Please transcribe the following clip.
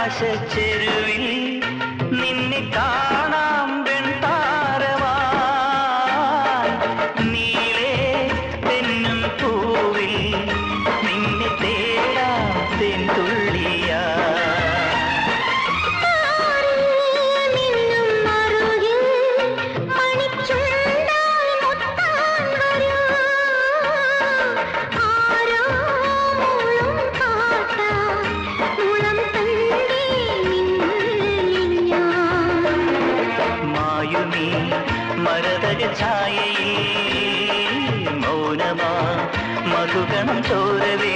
ആകാശച്ചെരുവിൽ നിന്നെ കാണാം വെൺതാരവാ നീളേ തെന്നും പൂവിൽ നിന്നെ തേടാം തെൻതുള്ളിയാ മരതക ഛായയിൽ മൗനമാ മധുഗണം ചോരവേ